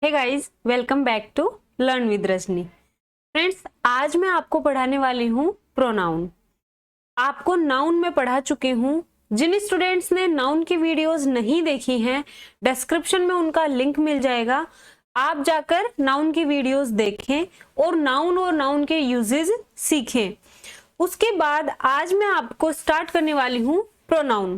Hey guys, welcome back to learn with Rajni. Friends, आज मैं आपको पढ़ाने वाली हूँ प्रोनाउन। आपको नाउन में पढ़ा चुकी हूँ। जिन स्टूडेंट्स ने नाउन की वीडियोस नहीं देखी हैं, डिस्क्रिप्शन में उनका लिंक मिल जाएगा। आप जाकर नाउन की वीडियोस देखें और नाउन के यूजेस सीखें। उसके बाद आज मैं आपको स्टार्ट करने वाली हूँ प्रोनाउन।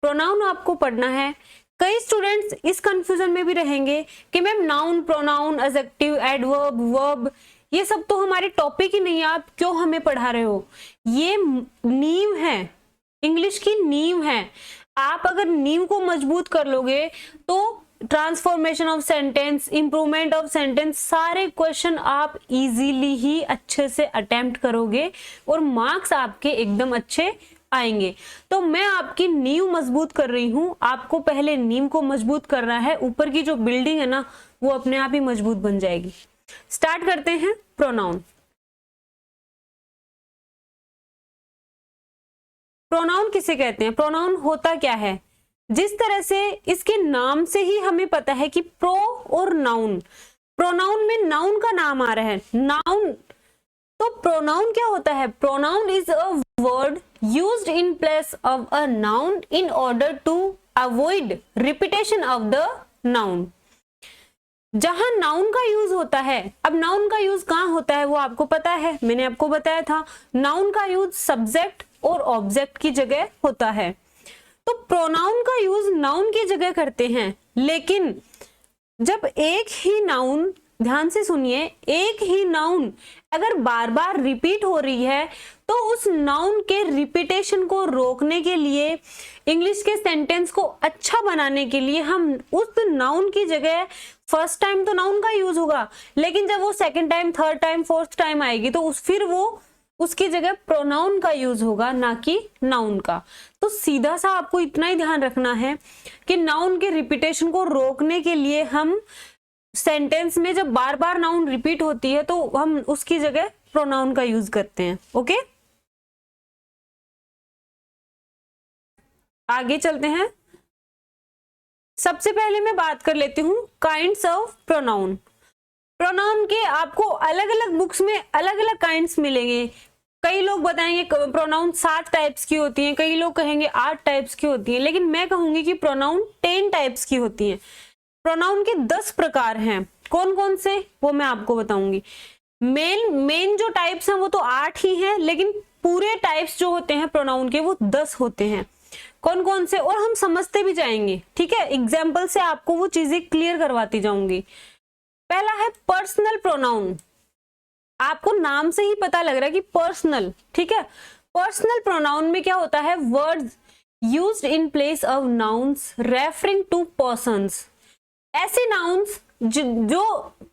प्रोनाउन आपको पढ़ना है। कई स्टूडेंट्स इस कंफ्यूजन में भी रहेंगे कि ma'am noun, pronoun, adjective, adverb, verb ये सब तो हमारे टॉपिक ही नहीं है, आप क्यों हमें पढ़ा रहे हो। ये नींव है, इंग्लिश की नींव है। आप अगर नींव को मजबूत कर लोगे तो transformation of sentence, improvement of sentence, सारे क्वेश्चन आप इजीली ही अच्छे से अटेम्प्ट करोगे और मार्क्स आपके एकदम अच्छे आएंगे। तो मैं आपकी नींव मजबूत कर रही हूं। आपको पहले नींव को मजबूत करना है, ऊपर की जो बिल्डिंग है ना वो अपने आप ही मजबूत बन जाएगी। स्टार्ट करते हैं प्रोनाउन। प्रोनाउन किसे कहते हैं? प्रोनाउन होता क्या है? जिस तरह से इसके नाम से ही हमें पता है कि प्रो और नाउन, प्रोनाउन में नाउन का नाम आ रहा है, नाउन। तो प्रोनाउन क्या होता है? Pronoun is a word used in place of a noun in order to avoid repetition of the noun। जहां नाउन का यूज होता है, अब नाउन का यूज कहां होता है वो आपको पता है, मैंने आपको बताया था। नाउन का यूज सब्जेक्ट और ऑब्जेक्ट की जगह होता है। तो प्रोनाउन का यूज नाउन की जगह करते हैं, लेकिन जब एक ही नाउन, ध्यान से सुनिए, एक ही नाउन अगर बार बार रिपीट हो रही है तो उस नाउन के रिपीटेशन को रोकने के लिए, इंग्लिश के सेंटेंस को अच्छा बनाने के लिए हम उस नाउन की जगह, फर्स्ट टाइम तो नाउन का यूज होगा, लेकिन जब वो second time, third time, fourth time आएगी तो फिर वो उसकी जगह प्रोनाउन का यूज होगा, ना कि नाउन का। तो सीधा सा आपको इतना ही ध्यान रखना है कि नाउन के रिपीटेशन को रोकने के लिए हम सेंटेंस में जब बार बार नाउन रिपीट होती है तो हम उसकी जगह प्रोनाउन का यूज करते हैं। ओके, आगे चलते हैं। सबसे पहले मैं बात कर लेती हूँ काइंड्स ऑफ प्रोनाउन। प्रोनाउन के आपको अलग अलग बुक्स में अलग अलग काइंड्स मिलेंगे। कई लोग बताएंगे प्रोनाउन 7 टाइप्स की होती हैं, कई लोग कहेंगे 8 टाइप्स की होती हैं, लेकिन मैं कहूंगी कि प्रोनाउन 10 टाइप्स की होती हैं। प्रोनाउन के 10 प्रकार हैं। कौन कौन से वो मैं आपको बताऊंगी। मेन जो टाइप्स हैं वो तो 8 ही हैं, लेकिन पूरे टाइप्स जो होते हैं प्रोनाउन के वो 10 होते हैं। कौन कौन से, और हम समझते भी जाएंगे, ठीक है। एग्जाम्पल से आपको वो चीजें क्लियर करवाती जाऊंगी। पहला है पर्सनल प्रोनाउन। आपको नाम से ही पता लग रहा है कि पर्सनल, ठीक है। पर्सनल प्रोनाउन में क्या होता है? Words used in place of nouns referring to persons. ऐसे नाउन्स जो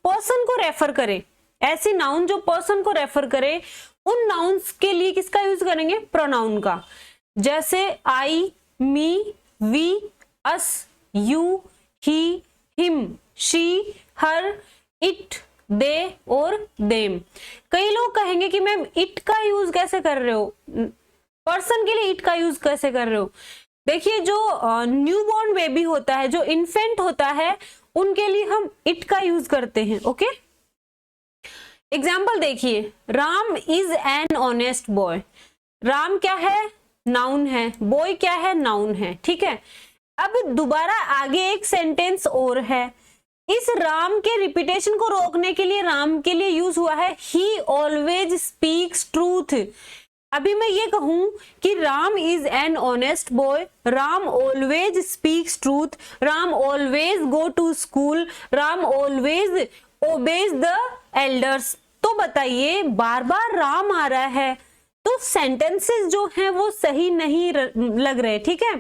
पर्सन को रेफर करे, ऐसे नाउन जो पर्सन को रेफर करे, उन नाउन्स के लिए किसका यूज करेंगे? प्रोनाउन का। जैसे I, me, we, us, you, he, him, she, her, it, they और देम। कई लोग कहेंगे कि मैम इट का यूज कैसे कर रहे हो, पर्सन के लिए इट का यूज कैसे कर रहे हो। देखिए, जो न्यूबॉर्न बेबी होता है, जो इन्फेंट होता है, उनके लिए हम इट का यूज करते हैं। ओके, एग्जाम्पल देखिए, Ram is an honest boy. Ram क्या है? नाउन है। बॉय क्या है? नाउन है, ठीक है। अब दोबारा आगे एक सेंटेंस और है। इस राम के रिपीटेशन को रोकने के लिए राम के लिए यूज हुआ है ही ऑलवेज स्पीक्स ट्रूथ। अभी मैं ये कहूं कि Ram is an honest boy, Ram always speaks truth, Ram always go to school, Ram always obeys the elders, तो बताइए बार बार राम आ रहा है तो सेंटेंसेस जो हैं वो सही नहीं लग रहे, ठीक है।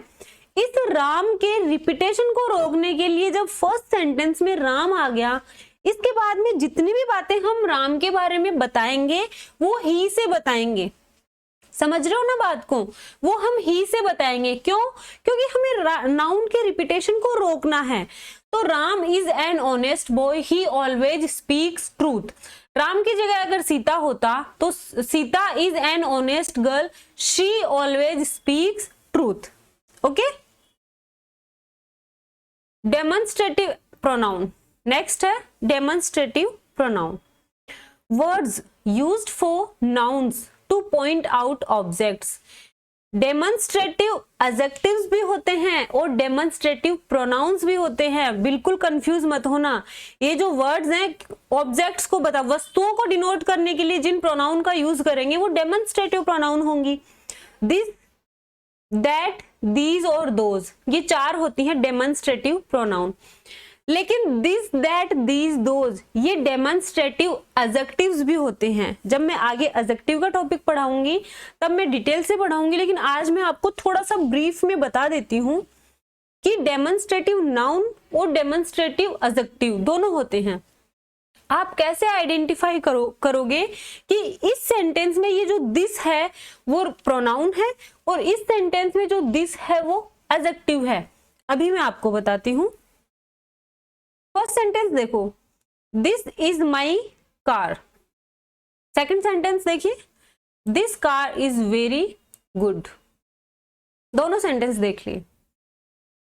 इस राम के रिपीटेशन को रोकने के लिए जब फर्स्ट सेंटेंस में राम आ गया, इसके बाद में जितनी भी बातें हम राम के बारे में बताएंगे वो ही से बताएंगे। समझ रहे हो ना बात को? वो हम ही से बताएंगे। क्यों? क्योंकि हमें नाउन के रिपीटेशन को रोकना है। तो Ram is an honest boy, he always speaks truth. Ram की जगह अगर सीता होता तो Sita is an honest girl, she always speaks truth. Okay, demonstrative pronoun. Next है demonstrative pronoun, words used for nouns to point out objects. Demonstrative adjectives भी होते हैं और डेमोन्स्ट्रेटिव प्रोनाउंस भी होते हैं, बिल्कुल कंफ्यूज मत होना। ये जो वर्ड्स हैं ऑब्जेक्ट्स को बता, वस्तुओं को डिनोट करने के लिए जिन प्रोनाउन का यूज करेंगे वो डेमोन्स्ट्रेटिव प्रोनाउन होंगी। दिस, दैट, दीज और दोज, ये चार होती हैं डेमोन्स्ट्रेटिव प्रोनाउन। लेकिन दिस, दैट, दीज, दोज ये डेमोन्स्ट्रेटिव एडजेक्टिव्स भी होते हैं। जब मैं आगे एडजेक्टिव का टॉपिक पढ़ाऊंगी तब मैं डिटेल से पढ़ाऊंगी, लेकिन आज मैं आपको थोड़ा सा ब्रीफ में बता देती हूँ कि डेमोन्स्ट्रेटिव नाउन और डेमोन्स्ट्रेटिव एडजेक्टिव दोनों होते हैं। आप कैसे आइडेंटिफाई करोगे कि इस सेंटेंस में ये जो दिस है वो प्रोनाउन है और इस सेंटेंस में जो दिस है वो एडजेक्टिव है, अभी मैं आपको बताती हूँ। फर्स्ट सेंटेंस देखो, this is my car. Second sentence देखिए, this car is very good. दोनों सेंटेंस देख लिए।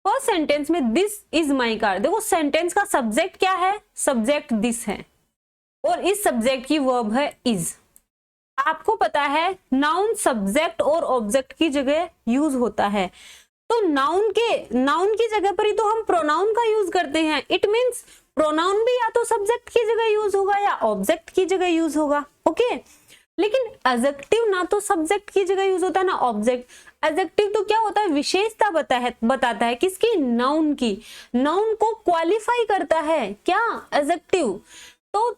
फर्स्ट सेंटेंस में दिस इज माई कार, देखो सेंटेंस का सब्जेक्ट क्या है, सब्जेक्ट दिस है और इस सब्जेक्ट की वर्ब है इज। आपको पता है नाउन सब्जेक्ट और ऑब्जेक्ट की जगह यूज होता है, तो नाउन की जगह पर ही तो हम प्रोनाउन का यूज करते हैं। इट मींस प्रोनाउन भी या तो सब्जेक्ट की जगह यूज होगा या ऑब्जेक्ट की जगह यूज होगा, ओके। लेकिन एडजेक्टिव ना तो सब्जेक्ट की जगह यूज होता है ना ऑब्जेक्ट। एडजेक्टिव तो क्या होता है, विशेषता बताता है किसकी, नाउन की। नाउन को क्वालिफाई करता है क्या, एडजेक्टिव। तो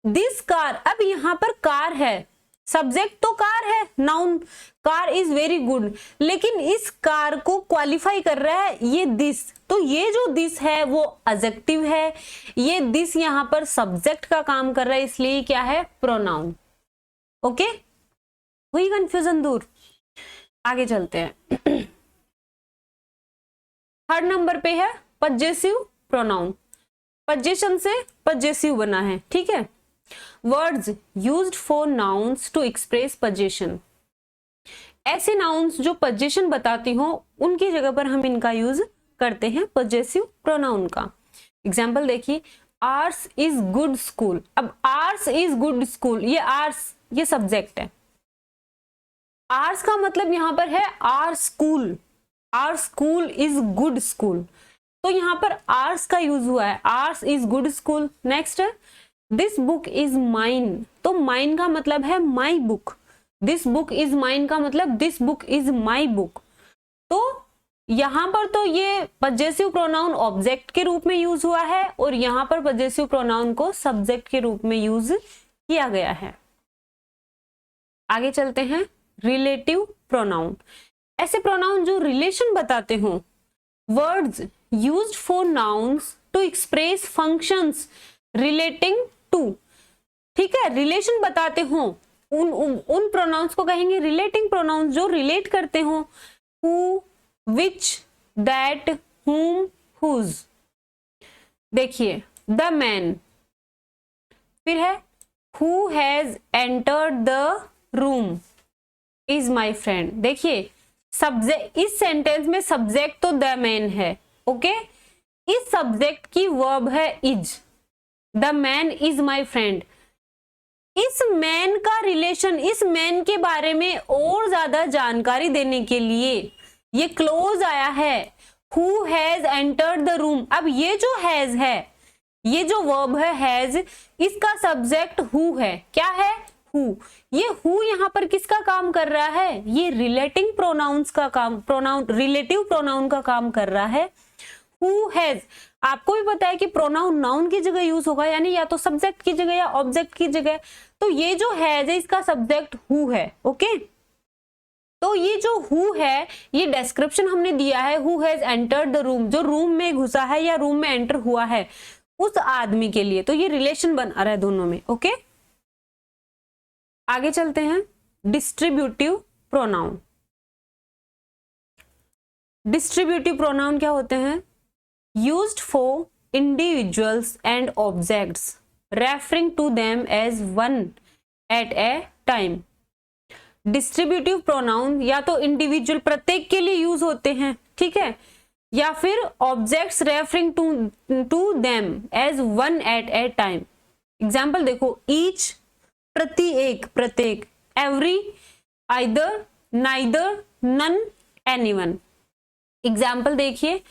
दिस कार, अब यहाँ पर कार है, सब्जेक्ट तो कार है, noun, car is very good, लेकिन इस कार को क्वालिफाई कर रहा है ये दिस। तो ये जो दिस है वो एडजेक्टिव है, ये दिस यहाँ पर सब्जेक्ट का काम कर रहा है, इसलिए क्या है, प्रोनाउन। ओके, हुई कंफ्यूजन दूर। आगे चलते हैं। थर्ड नंबर पे है पजेसिव प्रोनाउन। पजेशन से पजेसिव बना है, ठीक है। Words used for nouns to express possession, ऐसे नाउन्स जो पजेशन बताती हो उनकी जगह पर हम इनका यूज करते हैं पजेसिव प्रोनाउन का। एग्जाम्पल देखिए, आर्स इज गुड स्कूल। अब आर्स इज गुड स्कूल, ये आर्स ये सब्जेक्ट है। आर्स का मतलब यहां पर है our school, our school is good school, तो यहां पर आर्स का यूज हुआ है, ours is good school. Next है दिस बुक इज माइन, तो माइन का मतलब है my book. This book is mine का मतलब this book is my book. तो यहां पर तो ये पजेसिव प्रोनाउन ऑब्जेक्ट के रूप में यूज हुआ है और यहां पर पजेसिव प्रोनाउन को सब्जेक्ट के रूप में यूज किया गया है। आगे चलते हैं, रिलेटिव प्रोनाउन, ऐसे प्रोनाउन जो रिलेशन बताते हो। Words used for nouns to express functions relating to, ठीक है, रिलेशन बताते हो उन प्रोनाउंस को कहेंगे रिलेटिंग प्रोनाउंस, जो रिलेट करते हो। हु, विच, दैट, हुम, हुज। देखिए द मैन, फिर है who has entered the room is my friend. देखिए सब्जेक्ट, इस सेंटेंस में सब्जेक्ट तो द मैन है, ओके। इस सब्जेक्ट की वर्ब है is, the man is my friend. इस मैन का रिलेशन, इस मैन के बारे में और ज्यादा जानकारी देने के लिए ये क्लोज आया है, who has entered the room. अब ये जो हैज है, ये जो वर्ब है हैज, इसका सब्जेक्ट हु है, क्या है, हु। ये हु यहाँ पर किसका काम कर रहा है, ये रिलेटिंग प्रोनाउंस का काम, रिलेटिव प्रोनाउन का काम कर रहा है। हु हैज, आपको भी पता है कि प्रोनाउन नाउन की जगह यूज होगा, यानी या तो सब्जेक्ट की जगह या ऑब्जेक्ट की जगह। तो ये जो हैज है इसका सब्जेक्ट हु है, ओके। तो ये जो हु है, ये डिस्क्रिप्शन हमने दिया है, who has entered the room, जो रूम में घुसा है या रूम में एंटर हुआ है उस आदमी के लिए। तो ये रिलेशन बना रहा है दोनों में, ओके। आगे चलते हैं, डिस्ट्रीब्यूटिव प्रोनाउन। डिस्ट्रीब्यूटिव प्रोनाउन क्या होते हैं, used for individuals and objects referring to them as one at a time। Distributive pronoun या तो इंडिविजुअल, प्रत्येक के लिए यूज होते हैं, ठीक है, या फिर objects referring to them as one at a time. Example देखो, ईच प्रति एक, प्रत्येक, every, either, neither, none, anyone. Example देखिए,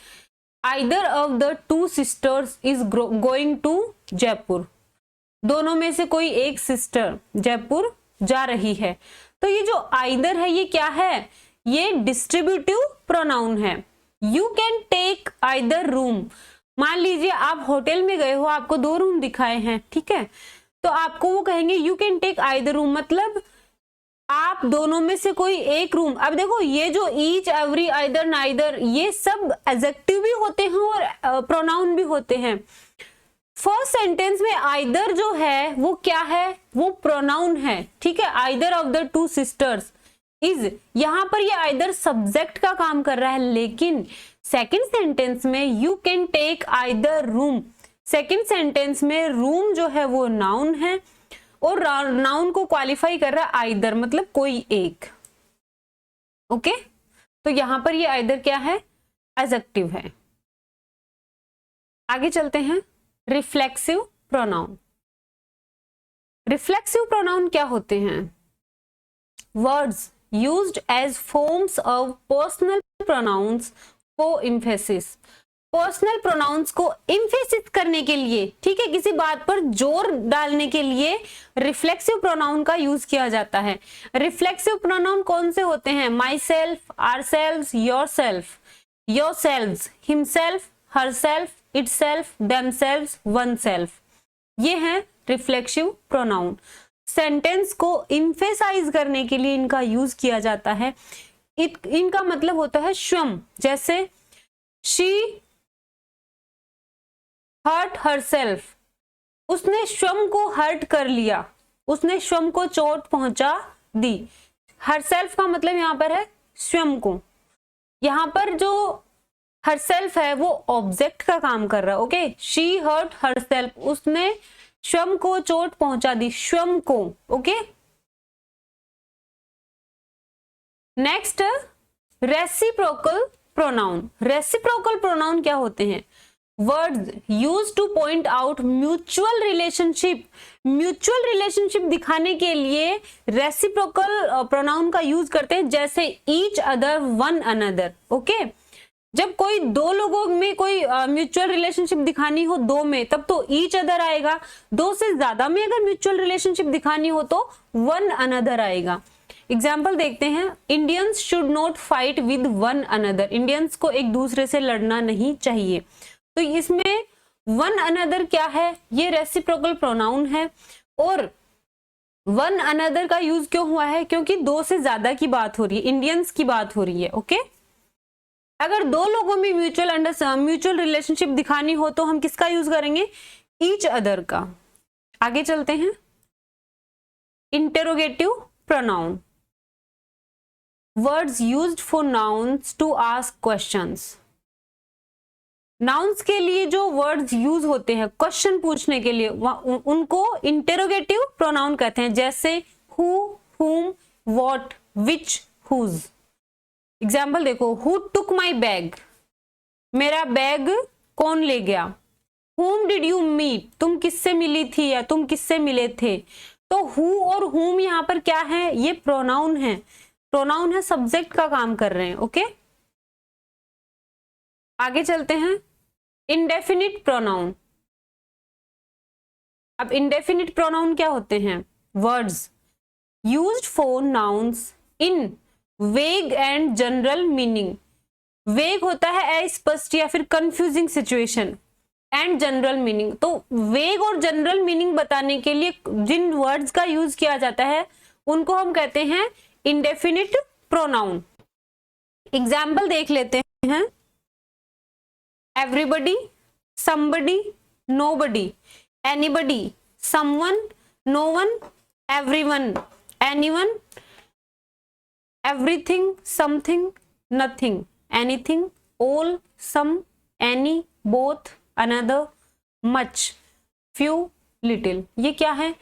either of the two sisters is going to Jaipur, दोनों में से कोई एक सिस्टर जयपुर जा रही है। तो ये जो आइदर है ये क्या है, ये डिस्ट्रीब्यूटिव प्रोनाउन है। You can take either room, मान लीजिए आप होटल में गए हो, आपको 2 रूम दिखाए हैं, ठीक है, तो आपको वो कहेंगे you can take either room, मतलब आप दोनों में से कोई एक रूम। अब देखो, ये जो ईच, एवरी, आइदर, नाइदर, ये सब एडजेक्टिव भी होते हैं और प्रोनाउन भी होते हैं। फर्स्ट सेंटेंस में आइदर जो है वो क्या है, वो प्रोनाउन है, ठीक है। Either of the two sisters is, यहां पर ये आइदर सब्जेक्ट का काम कर रहा है, लेकिन सेकंड सेंटेंस में you can take either room, second sentence में रूम जो है वो नाउन है और नाउन को क्वालिफाई कर रहा है आइदर, मतलब कोई एक। ओके, तो यहां पर ये आइदर क्या है, एडजेक्टिव है। आगे चलते हैं, रिफ्लेक्सिव प्रोनाउन। रिफ्लेक्सिव प्रोनाउन क्या होते हैं, words used as forms of personal pronouns for emphasis, personal pronouns को एम्फेसिस करने के लिए, ठीक है, किसी बात पर जोर डालने के लिए रिफ्लेक्सिव प्रोनाउन का यूज किया जाता है। रिफ्लेक्सिव प्रोनाउन कौन से होते हैं, myself, ourself, yourself, yourselves, himself, herself, itself, themselves, oneself, ये हैं रिफ्लेक्सिव प्रोनाउन। सेंटेंस को एम्फेसाइज करने के लिए इनका यूज किया जाता है। इनका मतलब होता है स्वयं, जैसे शी हर्ट हरसेल्फ, उसने स्वयं को हर्ट कर लिया, उसने स्वयं को चोट पहुंचा दी। हरसेल्फ का मतलब यहां पर है स्वयं को, यहां पर जो हरसेल्फ है वो ऑब्जेक्ट का काम कर रहा है। ओके, शी हर्ट हरसेल्फ, उसने स्वयं को चोट पहुंचा दी, स्वयं को। Okay, next reciprocal pronoun. Reciprocal pronoun क्या होते हैं, words use to point out mutual relationship, mutual relationship दिखाने के लिए रेसिप्रोकल प्रोनाउन का यूज करते हैं, जैसे each other, one another. Okay, जब कोई दो लोगों में कोई म्यूचुअल रिलेशनशिप दिखानी हो, दो में, तब तो ईच अदर आएगा। दो से ज्यादा में अगर म्यूचुअल रिलेशनशिप दिखानी हो तो वन अनदर आएगा। एग्जाम्पल देखते हैं, Indians should not fight with one another, Indians को एक दूसरे से लड़ना नहीं चाहिए। तो इसमें वन अनदर क्या है, ये रेसिप्रोकल प्रोनाउन है। और वन अनदर का यूज क्यों हुआ है, क्योंकि दो से ज्यादा की बात हो रही है, इंडियंस की बात हो रही है। ओके, अगर दो लोगों में म्यूचुअल रिलेशनशिप दिखानी हो तो हम किसका यूज करेंगे, ईच अदर का। आगे चलते हैं, interrogative pronoun, words used for nouns to ask questions. Nouns के लिए जो वर्ड्स यूज होते हैं क्वेश्चन पूछने के लिए, उनको इंटेरोगेटिव प्रोनाउन कहते हैं, जैसे who, whom, what, which, whose। Example देखो, हु टुक माई बैग, मेरा बैग कौन ले गया। whom डिड यू मीट, तुम किससे मिली थी या तुम किससे मिले थे। तो हु और whom यहाँ पर क्या है, ये प्रोनाउन है, प्रोनाउन है, सब्जेक्ट का काम कर रहे हैं। ओके, आगे चलते हैं, इंडेफिनिट प्रोनाउन। अब इंडेफिनिट प्रोनाउन क्या होते हैं, words used for nouns in वेग एंड जनरल मीनिंग। वेग होता है अस्पष्ट या फिर confusing situation, and general meaning, तो वेग और जनरल मीनिंग बताने के लिए जिन वर्ड्स का यूज किया जाता है उनको हम कहते हैं इंडेफिनिट प्रोनाउन। एग्जाम्पल देख लेते हैं, everybody, somebody, nobody, anybody, someone, no one, everyone, anyone, everything, something, nothing, anything, all, some, any, both, another, much, few, little। ये क्या है,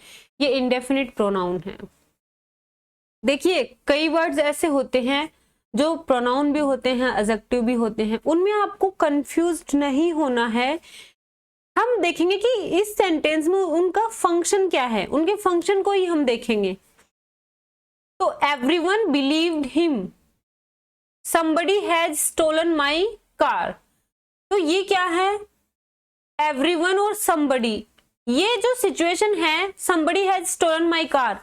ये indefinite pronoun है। देखिए, कई वर्ड्स ऐसे होते हैं जो प्रोनाउन भी होते हैं, एडजेक्टिव भी होते हैं, उनमें आपको कंफ्यूज्ड नहीं होना है। हम देखेंगे कि इस सेंटेंस में उनका फंक्शन क्या है, उनके फंक्शन को ही हम देखेंगे। तो everyone believed him, somebody has stolen my car, तो ये क्या है, एवरीवन और somebody, ये जो सिचुएशन है somebody has stolen my car,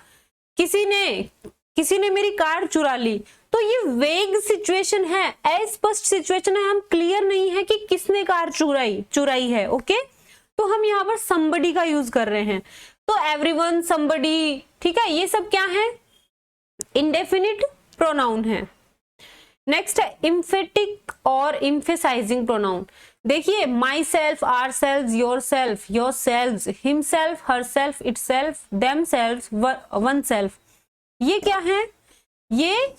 किसी ने मेरी कार चुरा ली, तो ये वेग सिचुएशन है, अस्पष्ट सिचुएशन है, हम क्लियर नहीं है कि किसने कार चुराई है। ओके, तो हम यहाँ पर somebody का यूज कर रहे हैं। तो एवरीवन, somebody, ठीक है, ये सब क्या है, इंडेफिनिट प्रोनाउन है। नेक्स्ट है इम्फेटिक और इम्फेसाइजिंग प्रोनाउन। देखिए, myself, ourself, yourself, yourself, himself, herself, itself, themself, oneself, ये क्या है, ये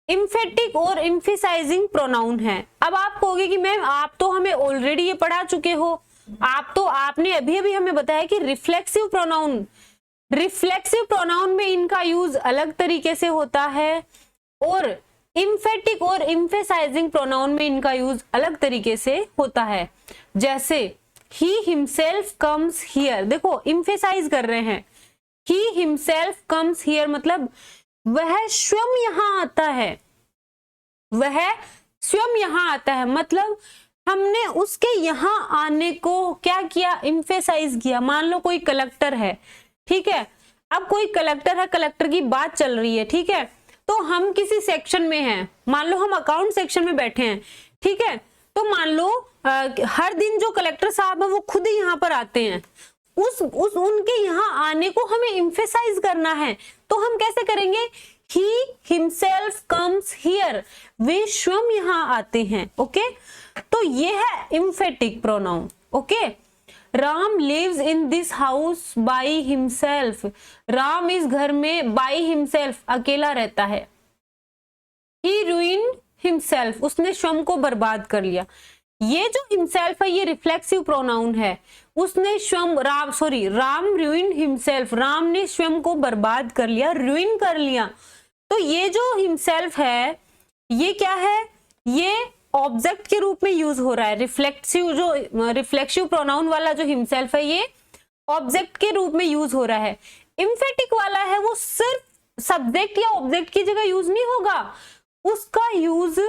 इम्फेटिक और इम्फेसाइजिंग प्रोनाउन है। अब आप कहोगे कि मैम आप तो हमें ऑलरेडी ये पढ़ा चुके हो, आपने अभी हमें बताया कि रिफ्लेक्सिव प्रोनाउन में इनका यूज अलग तरीके से होता है और इम्फेटिक और इम्फेसाइजिंग प्रोनाउन में इनका यूज अलग तरीके से होता है। जैसे ही हिमसेल्फ कम्स हियर, देखो इम्फेसाइज कर रहे हैं, ही हिमसेल्फ कम्स हियर मतलब वह स्वयं यहां आता है, वह स्वयं यहां आता है, मतलब हमने उसके यहां आने को क्या किया, इम्फेसाइज किया। मान लो कोई कलेक्टर है, ठीक है, अब कोई कलेक्टर है, कलेक्टर की बात चल रही है, ठीक है, तो हम किसी सेक्शन में हैं, मान लो हम अकाउंट सेक्शन में बैठे हैं, ठीक है, तो मान लो हर दिन जो कलेक्टर साहब है वो खुद ही यहाँ पर आते हैं, उनके यहाँ आने को हमें इम्फेसाइज करना है, तो हम कैसे करेंगे, ही हिमसेल्फ कम्स हियर, वे स्वयं यहाँ आते हैं। ओके, तो ये है emphatic pronoun. Okay, Ram lives in this house by himself, Ram इस घर में बाई हिमसेल्फ अकेला रहता है। ही रूइंड हिमसेल्फ, उसने स्वयं को बर्बाद कर लिया। ये जो हिमसेल्फ है ये रिफ्लेक्सिव प्रोनाउन है, उसने स्वयं राम रूइंड हिमसेल्फ, राम ने स्वयं को बर्बाद कर लिया, रूइन कर लिया। तो ये जो हिमसेल्फ है ये क्या है, ये ऑब्जेक्ट के रूप में यूज हो रहा है। रिफ्लेक्सिव प्रोनाउन वाला जो हिमसेल्फ है ये ऑब्जेक्ट के रूप में यूज हो रहा है। इम्फेटिक वाला है वो सिर्फ सब्जेक्ट या ऑब्जेक्ट की जगह यूज नहीं होगा, उसका यूज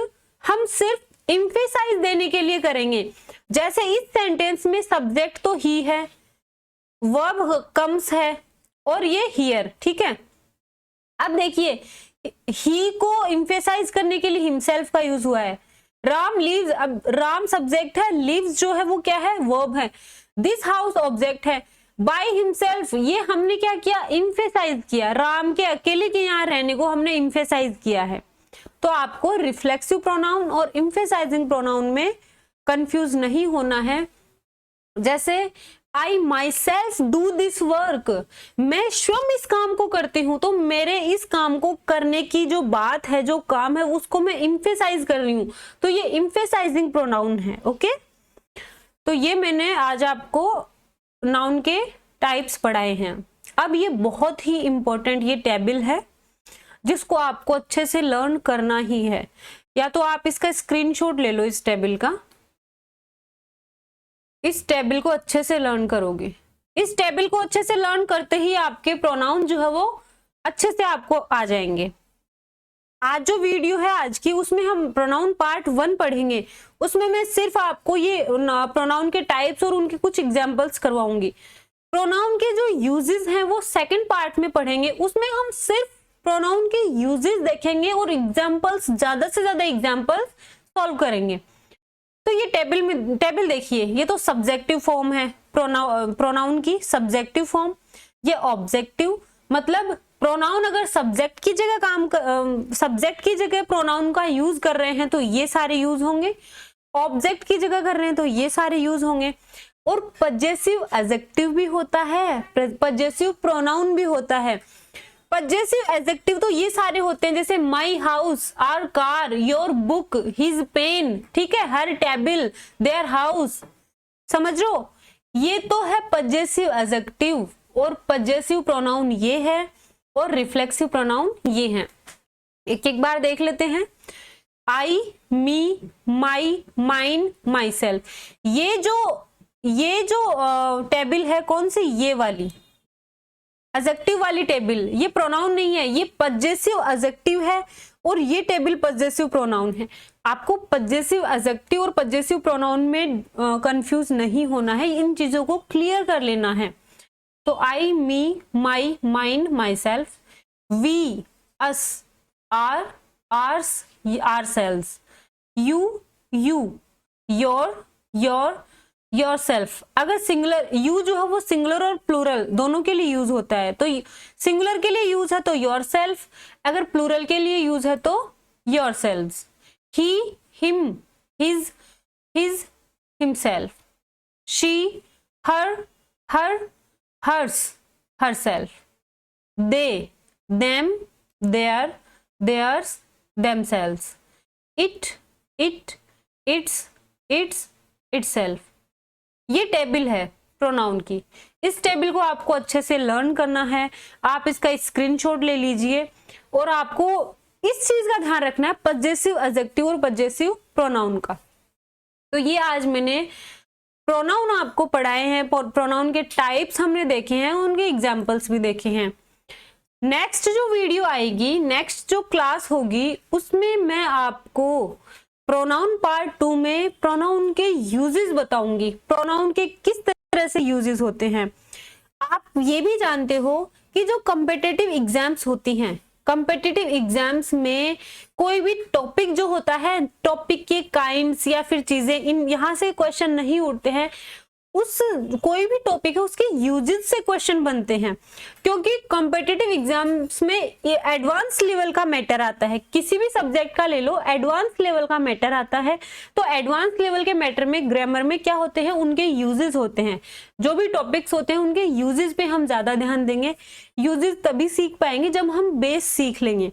हम सिर्फ इम्फेसाइज देने के लिए करेंगे। जैसे इस सेंटेंस में सब्जेक्ट तो ही है, वर्ब कम्स है और ये हियर, ठीक है। अब देखिए ही को इम्फेसाइज करने के लिए हिमसेल्फ का यूज हुआ है। राम लिव्स, अब राम सब्जेक्ट है, लिव्स जो है वो क्या है, वर्ब है। दिस हाउस ऑब्जेक्ट है, बाय हिमसेल्फ ये हमने क्या किया, इम्फेसाइज किया, राम के अकेले के यहाँ रहने को हमने इम्फेसाइज किया है। तो आपको रिफ्लेक्सिव प्रोनाउन और इम्फेसाइजिंग प्रोनाउन में कंफ्यूज नहीं होना है। जैसे I myself do this work, मैं स्वयं इस काम को करती हूं, तो मेरे इस काम को करने की जो बात है, जो काम है, उसको मैं इम्फेसाइज कर रही हूं, तो ये इम्फेसाइजिंग प्रोनाउन है। ओके, तो ये मैंने आज आपको नाउन के टाइप्स पढ़ाए हैं। अब ये बहुत ही इंपॉर्टेंट ये टेबल है जिसको आपको अच्छे से लर्न करना ही है, या तो आप इसका स्क्रीनशॉट ले लो, इस टेबल का, इस टेबल को अच्छे से लर्न करोगे। इस टेबल को अच्छे से लर्न करते ही आपके प्रोनाउन जो है वो अच्छे से आपको आ जाएंगे। आज जो वीडियो है आज की, उसमें हम प्रोनाउन पार्ट 1 पढ़ेंगे, उसमें मैं सिर्फ आपको ये प्रोनाउन के टाइप्स और उनके कुछ एग्जांपल्स करवाऊंगी। प्रोनाउन के जो यूजेस हैं वो सेकंड पार्ट में पढ़ेंगे, उसमें हम सिर्फ प्रोनाउन के यूजेस देखेंगे और एग्जांपल्स, ज्यादा से ज्यादा एग्जांपल्स सॉल्व करेंगे। तो ये टेबल देखिए, ये तो सब्जेक्टिव फॉर्म है प्रोनाउन की, सब्जेक्टिव फॉर्म। ये ऑब्जेक्टिव, मतलब प्रोनाउन अगर सब्जेक्ट की जगह प्रोनाउन का यूज कर रहे हैं तो ये सारे यूज होंगे, ऑब्जेक्ट की जगह कर रहे हैं तो ये सारे यूज होंगे। और पजेसिव एडजेक्टिव भी होता है, पजेसिव प्रोनाउन भी होता है। पजेसिव एडजेक्टिव तो ये सारे होते हैं, जैसे my house, our car, your book, his pen, ठीक है, हर टेबल, देयर हाउस, समझ लो, ये तो है पजेसिव एडजेक्टिव। और पजेसिव प्रोनाउन ये है और रिफ्लेक्सिव प्रोनाउन ये है। एक एक बार देख लेते हैं। आई, me, my, mine, my self. ये जो टेबल है कौन सी, ये वाली एडजेक्टिव वाली टेबल, ये प्रोनाउन नहीं है, ये पजेसिव एडजेक्टिव है और ये टेबल पजेसिव प्रोनाउन है। आपको पजेसिव एडजेक्टिव और पजेसिव प्रोनाउन में कंफ्यूज नहीं होना है, इन चीजों को क्लियर कर लेना है। तो I, me, my, mine, myself, we, us, our, ours, ourselves, you, your, yourself. अगर सिंगुलर यू जो है वो सिंगुलर और प्लूरल दोनों के लिए यूज होता है, तो सिंगुलर के लिए यूज है तो योरसेल्फ, अगर प्लूरल के लिए यूज है तो yourselves. He, him, his, himself, she, her, hers, herself, they, them, their, theirs, themselves, it, its, itself। ये टेबल है प्रोनाउन की। इस टेबल को आपको अच्छे से लर्न करना है। आप इसका स्क्रीनशॉट ले लीजिए और आपको इस चीज का ध्यान रखना है, पजेसिव एडजेक्टिव और पजेसिव प्रोनाउन का। तो ये आज मैंने प्रोनाउन आपको पढ़ाए हैं, प्रोनाउन के टाइप्स हमने देखे हैं, उनके एग्जाम्पल्स भी देखे हैं। नेक्स्ट जो वीडियो आएगी, नेक्स्ट जो क्लास होगी, उसमें मैं आपको प्रोनाउन पार्ट 2 में प्रोनाउन के यूजेस बताऊंगी, प्रोनाउन के किस तरह से यूजेस होते हैं। आप ये भी जानते हो कि जो कॉम्पिटिटिव एग्जाम्स होती हैं, कॉम्पिटिटिव एग्जाम्स में कोई भी टॉपिक जो होता है, टॉपिक के काइंड्स या फिर चीजें, इन यहाँ से क्वेश्चन नहीं उठते हैं। उस कोई भी टॉपिक है उसके यूजेस से क्वेश्चन बनते हैं, क्योंकि कॉम्पिटिटिव एग्जाम्स में ये एडवांस लेवल का मैटर आता है। किसी भी सब्जेक्ट का ले लो, एडवांस लेवल का मैटर आता है। तो एडवांस लेवल के मैटर में ग्रामर में क्या होते हैं, उनके यूजेस होते हैं। जो भी टॉपिक्स होते हैं उनके यूजेस पे हम ज्यादा ध्यान देंगे। यूजेस तभी सीख पाएंगे जब हम बेस सीख लेंगे।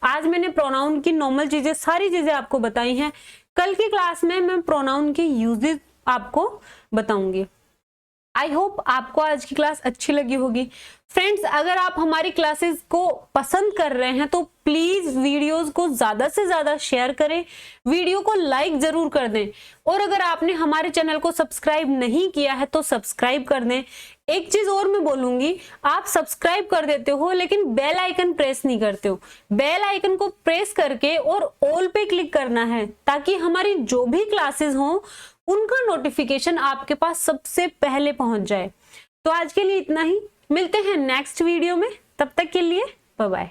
आज मैंने प्रोनाउन की नॉर्मल चीजें, सारी चीजें आपको बताई हैं। कल की क्लास में मैं प्रोनाउन के यूजेस आपको बताऊंगी। आई होप आपको आज की क्लास अच्छी लगी होगी। फ्रेंड्स, अगर आप हमारी क्लासेस को पसंद कर रहे हैं तो प्लीज वीडियोस को ज्यादा से ज्यादा शेयर करें, वीडियो को लाइक जरूर कर दें, और अगर आपने हमारे चैनल को सब्सक्राइब नहीं किया है तो सब्सक्राइब कर दें। एक चीज और मैं बोलूंगी, आप सब्सक्राइब कर देते हो लेकिन बेल आइकन प्रेस नहीं करते हो। बेल आइकन को प्रेस करके और ऑल पे क्लिक करना है, ताकि हमारी जो भी क्लासेस हों उनका नोटिफिकेशन आपके पास सबसे पहले पहुंच जाए। तो आज के लिए इतना ही, मिलते हैं नेक्स्ट वीडियो में, तब तक के लिए बाय बाय।